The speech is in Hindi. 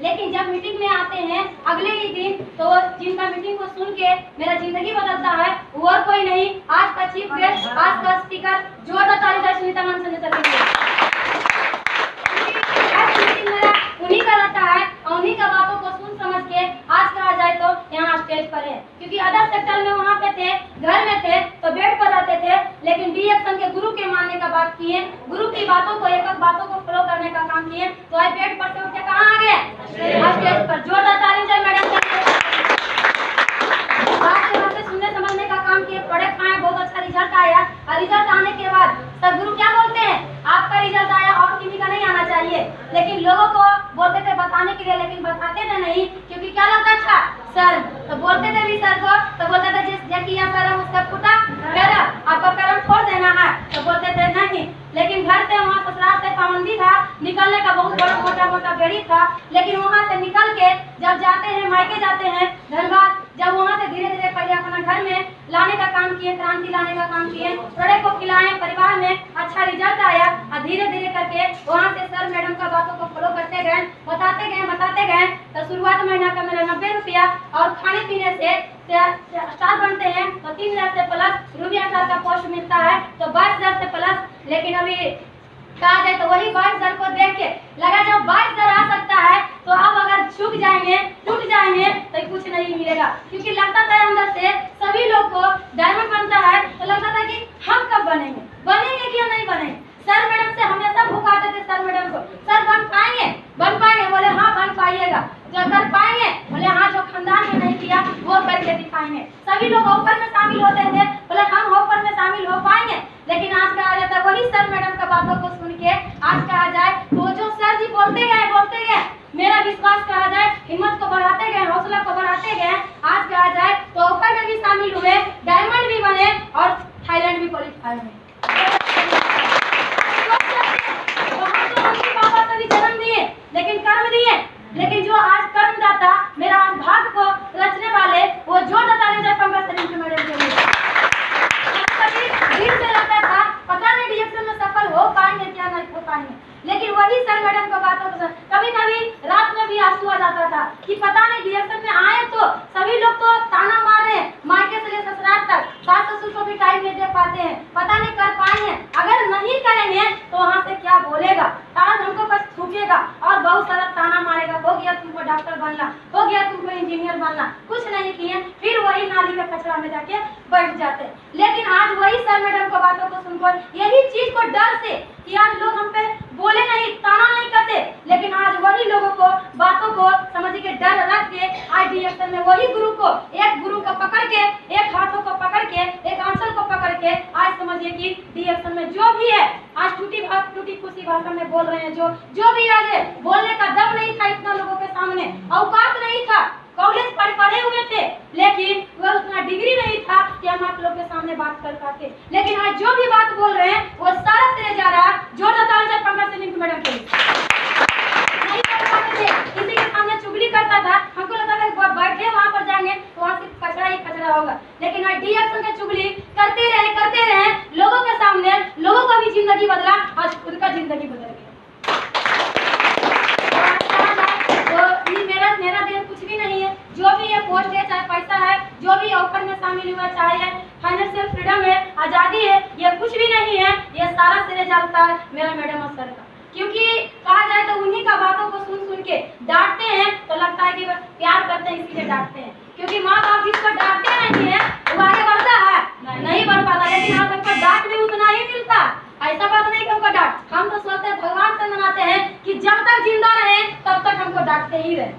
लेकिन जब मीटिंग में आते हैं अगले ही दिन, तो जिनका मीटिंग को सुन के मेरा जिंदगी बदलता है वो और कोई नहीं, आज का चीफ गेस्ट, आज का स्पीकर, जोरदार ताली दे सुनीता मान संजय सर के लिए। मेरा उन्हीं का रहता है और उन्हीं का बातों को सुन समझ के आज कहा जाए तो यहाँ स्टेज पर है, क्योंकि अदर सेक्टर में वहाँ पे थे, घर में थे तो बेड पर रहते थे, लेकिन डीएक्शन के गुरु के मानने का बात किए, गुरु की बातों को, एक बातों को फॉलो करने का काम किए, तो आज बेड पर से उठ के कहाँ आ गए? स्टेज पर। जोरदार ताली दे मैडम से सुनने समझने का काम किए, पढ़े खाए, बहुत अच्छा रिजल्ट आया, और रिजल्ट आने के बाद सदगुरु क्या बोलते हैं? आपका रिजल्ट आया और किसी का नहीं आना चाहिए, लेकिन लोगों को बोलते थे बताने के लिए, लेकिन बताते थे नहीं, क्योंकि क्या लगता था? सर तो बोलते थे भी सर को, तो बोलते थे जिस किया कर्म उसका फूटा मेरा, आपका कर्म छोड़ देना है, तो बोलते थे नहीं। लेकिन घर से, वहाँ ससुराल से पाबंदी था, निकलने का बहुत बड़ा मोटा मोटा बेड़ी था, लेकिन वहाँ से निकल के जब जाते हैं, मायके जाते हैं धनबाद, जब वहाँ से धीरे धीरे पहले अपना घर में लाने का काम किए, क्रांति लाने का काम किए, बड़े को खिलाए, परिवार में अच्छा रिजल्ट आया, और धीरे धीरे करके वहाँ से सर मैडम का बातों को फॉलो करते गए, बताते गए, तो शुरुआत महीना का मेरा 90 रुपया, और खाने पीने से स्टार बनते हैं तो 3000 से प्लस रुपया स्टार का पोस्ट मिलता है, तो 22,000 से प्लस। लेकिन अभी कहा जाए तो वही 22,000 को देख के लगा जब 22,000 आ सकता है तो अब अगर झुक जाएंगे, टूट जाएंगे तो कुछ नहीं मिलेगा, क्योंकि लगता था अंदर से सभी लोग को डायमंड बनता है तो लगता था कि हम कब बनेंगे कि नहीं बनेंगे। सर मैडम से हमेशा भुकाते थे, सर मैडम को, सर बन पाएंगे? बोले हाँ बन पाइएगा। जो कर पाएंगे? बोले हाँ, जो खानदान में नहीं किया वो करके दिखाएंगे। सभी लोग ऑफर में शामिल होते थे, बोले हम ऑफर में शामिल हो पाएंगे। लेकिन आज कहा जाता है वही सर मैडम का बातों को सुन के आज कहा जाए तो जो सर जी बोलते गए मेरा विश्वास कहा जाए, हिम्मत को बढ़ाते गए, हौसला को बढ़ाते गए, आज कहा जाए तो ऑफर में भी शामिल हुए, डायमंड भी बने और थाईलैंड भी क्वालिफाई हुए। पापा सभी जन्म दिए लेकिन कर्म दिए, लेकिन जो आज कर्मदाता मेरा आज भाग्य को रचने वाले वो जोरदार ताली पंकज मैडम के लिए। दिल से लगता था पता नहीं डीएक्शन में सफल हो पाएंगे क्या नहीं हो पाएंगे, लेकिन वही सर मैडम को बातों को कभी कभी रात में भी आंसू आ जाता था कि पता नहीं डीएक्शन में आए तो सभी लोग तो ताना मार रहे हैं, मायके से ले ससुराल तक, सास ससुर को भी टाइम नहीं दे पाते हैं, पता नहीं कर पाएंगे, अगर नहीं करेंगे तो वहाँ से क्या बोलेगा, आज हमको बस थूकेगा और बहुत सारा ताना मारेगा, हो गया तुमको डॉक्टर बनना, हो गया तुमको इंजीनियर बनना, कुछ नहीं किए, फिर वही नाली का कचरा में जाके बैठ जाते। लेकिन आज वही सर मैडम को बातों को सुनकर यही चीज को डर से कि आज लोग हम पे बोले नहीं, ताना नहीं करते, लेकिन आज वही लोगों को बातों को समझ के डर रख के आज डीएक्शन में वही गुरु को, एक गुरु को पकड़ के, एक हाथों को पकड़ के, एक आंचल को पकड़ के आज समझिए कि डीएक्शन में जो भी है आज टूटी खुशी भाषा में बोल रहे हैं, जो भी आज है, बोलने का दम नहीं था इतना लोगों के सामने, औकात नहीं था, कॉलेज पढ़े हुए थे लेकिन वह उतना डिग्री नहीं था कि हम आप लोग के सामने बात कर पाते, लेकिन आज जो भी बात बोल रहे हैं वो सारा सिरे जा रहा है। जोरदार ताली से पंकज सिंह मैडम के लिए। नहीं कर पाते थे, किसी के सामने चुगली करता था, हमको लगता था कि बैठे वहाँ पर जाएंगे तो वहाँ सिर्फ कचरा ही कचरा होगा, लेकिन आज डीएक्शन की चुगली करते रहे लोगों के सामने, लोगों का भी जिंदगी बदला, आज खुद का जिंदगी बदल गया। मेरा दिल कुछ भी नहीं है, जो भी ये पोस्ट है, चाहे पैसा है, जो भी ऑफर में शामिल हुआ, चाहे फाइनेंशियल फ्रीडम है, आजादी है, ये कुछ भी नहीं है, ये सारा सिरे जाता है मेरा मैडम और सर का, क्योंकि कहा जाए तो उन्हीं का बातों को सुन के डांटते हैं तो लगता है कि प्यार करते हैं इसीलिए डांटते हैं, क्योंकि माँ बाप जिसको डांटते नहीं है वो आगे बढ़ता है, नहीं बढ़ पाता, लेकिन आज हमको डांट भी उतना ही मिलता। ऐसा बात नहीं कि हमको डांट, हम तो सोचते हैं भगवान से मनाते हैं कि जब तक जिंदा रहे तब तक हमको डांटते ही रहे।